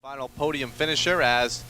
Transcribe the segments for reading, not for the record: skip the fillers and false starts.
Final podium finisher as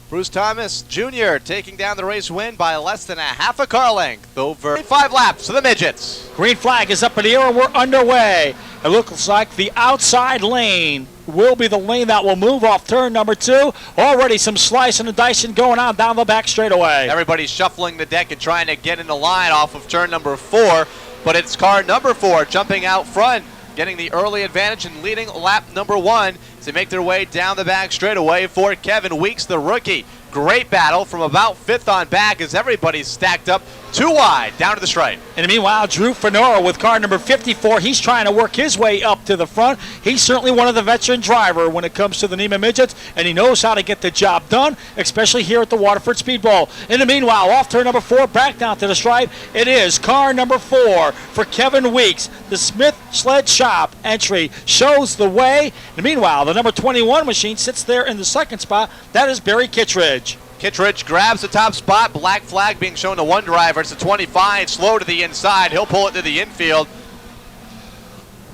Bruce Thomas Jr. taking down the race win by less than a half a car length over 5 laps for the Midgets. Green flag is up in the air and we're underway. It looks like the outside lane will be the lane that will move off turn number 2. Already some slicing and dicing going on down the back straightaway. Everybody's shuffling the deck and trying to get in the line off of turn number 4, but it's car number 4 jumping out front, getting the early advantage and leading lap number 1 to make their way down the back straightaway for Kevin Weeks, the rookie. Great battle from about 5th on back as everybody's stacked up 2 wide down to the stripe. And meanwhile, Drew Fenora with car number 54, he's trying to work his way up to the front. He's certainly one of the veteran driver when it comes to the NEMA Midgets, and he knows how to get the job done, especially here at the Waterford Speedbowl. In the meanwhile, off turn number 4, back down to the stripe, it is car number 4 for Kevin Weeks. The Smith Sled Shop entry shows the way. And meanwhile, the number 21 machine sits there in the second spot. That is Barry Kittredge. Kittredge grabs the top spot. Black flag being shown to one driver. It's a 25, slow to the inside. He'll pull it to the infield.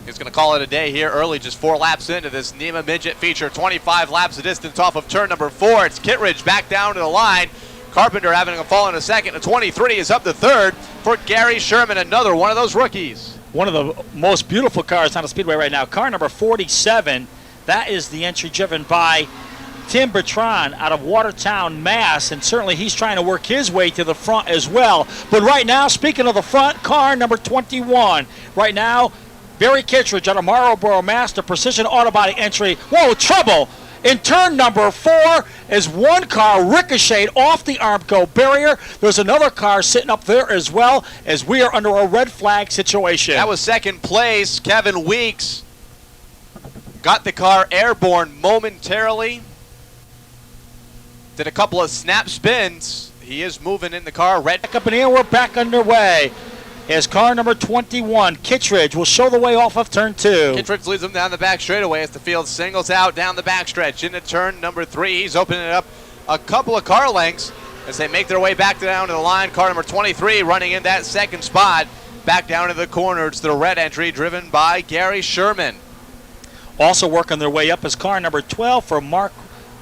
He's going to call it a day here early, just 4 laps into this NEMA Midget feature. 25 laps of distance off of turn number 4. It's Kittredge back down to the line. Carpenter having a fall in a second. A 23 is up to third for Gary Sherman, another one of those rookies. One of the most beautiful cars on the speedway right now. Car number 47. That is the entry driven by Tim Bertrand out of Watertown, Mass, and certainly he's trying to work his way to the front as well. But right now, speaking of the front, car number 21. Right now, Barry Kittredge out of Marlboro, Mass, the Precision Auto Body entry. Whoa, trouble! In turn number 4, as one car ricocheted off the Armco barrier. There's another car sitting up there as well, as we are under a red flag situation. That was second place. Kevin Weeks got the car airborne momentarily. Did a couple of snap spins. He is moving in the car. Red back up in the air, we're back underway. As car number 21, Kittredge, will show the way off of turn 2. Kittredge leads them down the back straightaway as the field singles out down the backstretch. Into turn number 3, he's opening it up a couple of car lengths as they make their way back down to the line. Car number 23 running in that second spot. Back down to the corner. It's the red entry driven by Gary Sherman. Also working their way up is car number 12 for Mark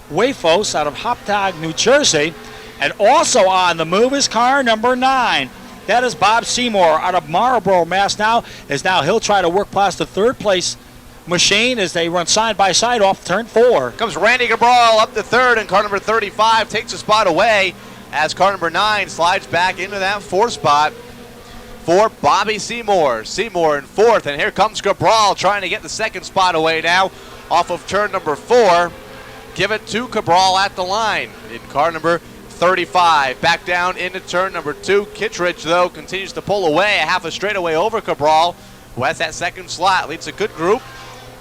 Wafos out of Hopdog, New Jersey. And also on the move is car number 9. That is Bob Seymour out of Marlboro, Mass. Now he'll try to work past the third place machine as they run side by side off turn 4. Comes Randy Cabral up to third, and car number 35 takes a spot away as car number 9 slides back into that 4th spot for Bobby Seymour. Seymour in 4th, and here comes Cabral trying to get the 2nd spot away now off of turn number 4. Give it to Cabral at the line in car number 35. Back down into turn number 2. Kittredge, though, continues to pull away a half a straightaway over Cabral, who has that 2nd slot. Leads a good group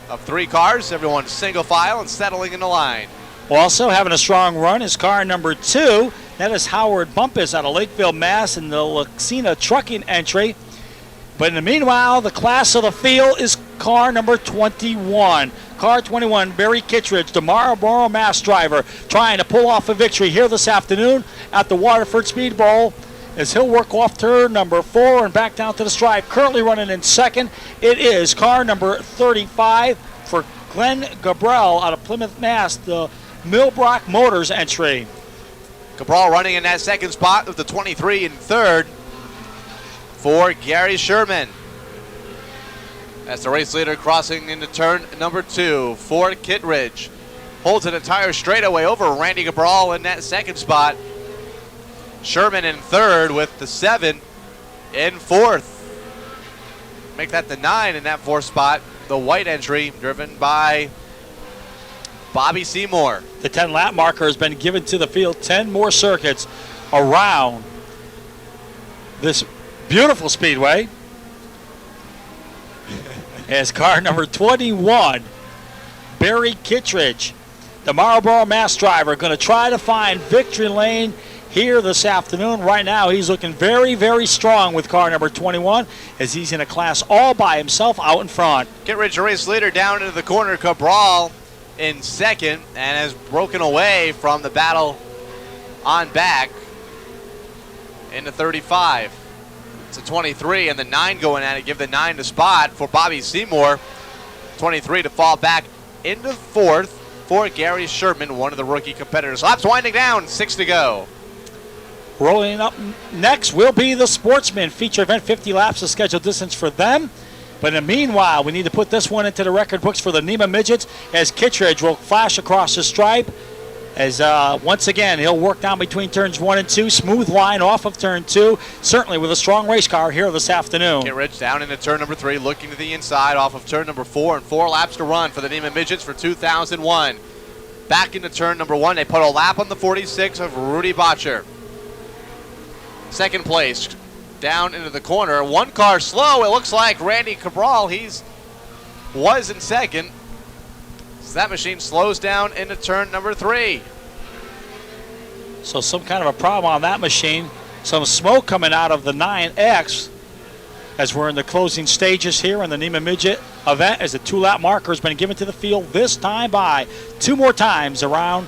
of 3 cars. Everyone single file and settling in the line. Also having a strong run is car number 2. That is Howard Bumpus out of Lakeville, Mass. in the Luxina Trucking entry. But in the meanwhile, the class of the field is car number 21. Car 21, Barry Kittredge, the Marlboro, Mass driver, trying to pull off a victory here this afternoon at the Waterford Speedbowl as he'll work off turn number 4 and back down to the stripe. Currently running in 2nd, it is car number 35 for Glenn Gabriel out of Plymouth, Mass, the Millbrook Motors entry. Cabral running in that 2nd spot with the 23 in 3rd for Gary Sherman. As the race leader crossing into turn number 2 for Kittredge. Holds an entire straightaway over Randy Cabral in that 2nd spot. Sherman in 3rd with the 7 in 4th. Make that the 9 in that 4th spot. The white entry driven by Bobby Seymour. The 10-lap marker has been given to the field. 10 more circuits around this beautiful speedway. As car number 21, Barry Kittredge, the Marlboro, Mass driver, going to try to find victory lane here this afternoon. Right now, he's looking very, very strong with car number 21 as he's in a class all by himself out in front. Kittredge, race leader, down into the corner. Cabral in 2nd and has broken away from the battle on back into 35. It's a 23 and the 9 going at it. Give the 9 the spot for Bobby Seymour. 23 to fall back into 4th for Gary Sherman, one of the rookie competitors. Laps winding down, 6 to go. Rolling up next will be the Sportsman feature event. 50 laps of scheduled distance for them. But in the meanwhile, we need to put this one into the record books for the NEMA Midgets as Kittredge will flash across the stripe. As once again, he'll work down between turns 1 and 2. Smooth line off of turn 2. Certainly with a strong race car here this afternoon. Kittredge down into turn number 3, looking to the inside off of turn number 4, and 4 laps to run for the NEMA Midgets for 2001. Back into turn number 1, they put a lap on the 46 of Rudy Botcher. Second place, down into the corner. One car slow, it looks like Randy Cabral, was in second. So that machine slows down into turn number 3. So some kind of a problem on that machine. Some smoke coming out of the 9X as we're in the closing stages here in the NEMA Midget event as the 2-lap marker has been given to the field, this time by 2 more times around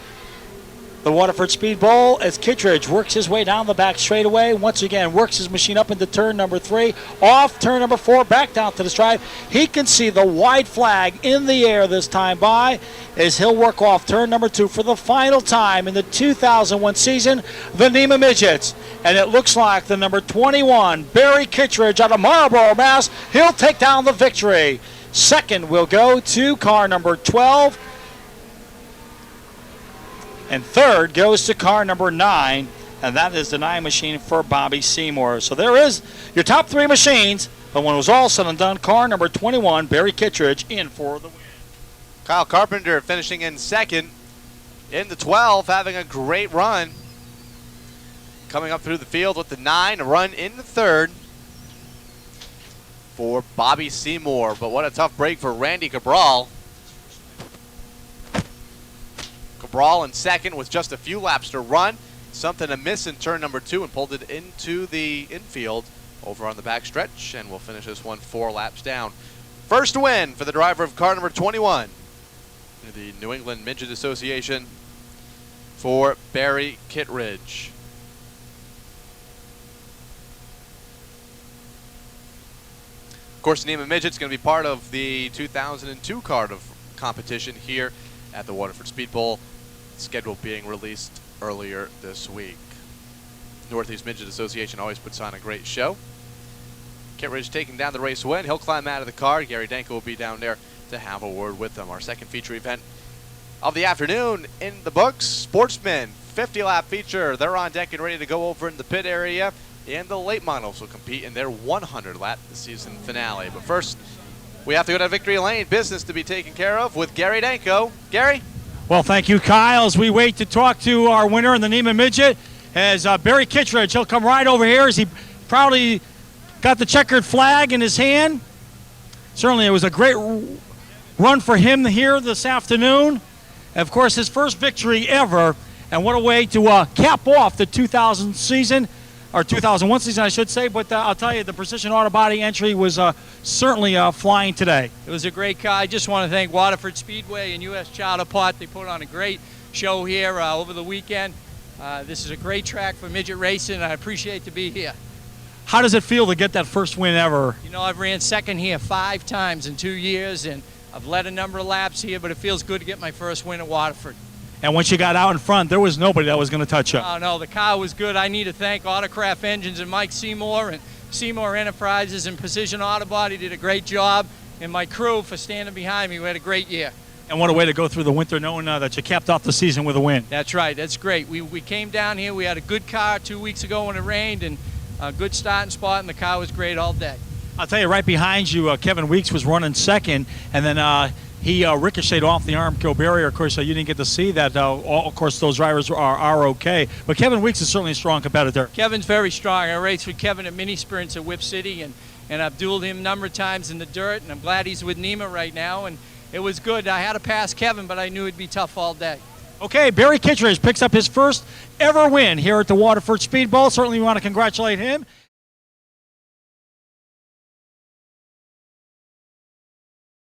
the Waterford Speedbowl as Kittredge works his way down the back straightaway. Once again, works his machine up into turn number 3. Off turn number 4, back down to the stripe. He can see the white flag in the air this time by as he'll work off turn number 2 for the final time in the 2001 season, the NEMA Midgets. And it looks like the number 21, Barry Kittredge out of Marlboro, Mass. He'll take down the victory. Second will go to car number 12. And third goes to car number 9, and that is the 9 machine for Bobby Seymour. So there is your top 3 machines, but when it was all said and done, car number 21, Barry Kittredge, in for the win. Kyle Carpenter finishing in second in the 12, having a great run. Coming up through the field with the 9, a run in the third for Bobby Seymour. But what a tough break for Randy Cabral. Cabral in second with just a few laps to run. Something amiss in turn number 2 and pulled it into the infield over on the back stretch, and we'll finish this one 4 laps down. First win for the driver of car number 21 in the New England Midget Association for Barry Kittredge. Of course, NEMA Midget's going to be part of the 2002 card of competition here at the Waterford Speedbowl. Schedule being released earlier this week. Northeast Midget Association always puts on a great show. Kittredge taking down the race win. He'll climb out of the car. Gary Danko will be down there to have a word with them. Our second feature event of the afternoon in the books. Sportsmen, 50-lap feature. They're on deck and ready to go over in the pit area. And the late models will compete in their 100-lap season finale. But first, we have to go to Victory Lane. Business to be taken care of with Gary Danko. Gary? Well, thank you, Kyle. As we wait to talk to our winner in the NEMA Midget, as Barry Kittredge, he'll come right over here as he proudly got the checkered flag in his hand. Certainly, it was a great run for him here this afternoon. Of course, his first victory ever, and what a way to cap off the 2000 season, or 2001 season, I should say. But I'll tell you, the Precision Auto Body entry was certainly flying today. It was a great car. I just want to thank Waterford Speedway and U.S. Charter Pot. They put on a great show here over the weekend. This is a great track for midget racing, and I appreciate to be here. How does it feel to get that first win ever? You know, I've ran second here 5 times in 2 years, and I've led a number of laps here, but it feels good to get my first win at Waterford. And once you got out in front, there was nobody that was going to touch you. Oh, no, the car was good. I need to thank Autocraft Engines and Mike Seymour and Seymour Enterprises and Precision Auto Body did a great job, and my crew for standing behind me. We had a great year. And what a way to go through the winter knowing that you capped off the season with a win. That's right. That's great. We came down here. We had a good car 2 weeks ago when it rained, and a good starting spot, and the car was great all day. I'll tell you, right behind you, Kevin Weeks was running second, and then he ricocheted off the Armco barrier. Of course, you didn't get to see that. Of course, those drivers are okay. But Kevin Weeks is certainly a strong competitor. Kevin's very strong. I raced with Kevin at mini sprints at Whip City, and I've dueled him a number of times in the dirt, and I'm glad he's with NEMA right now. And it was good. I had to pass Kevin, but I knew it'd be tough all day. Okay, Barry Kittredge picks up his first ever win here at the Waterford Speedbowl. Certainly we want to congratulate him.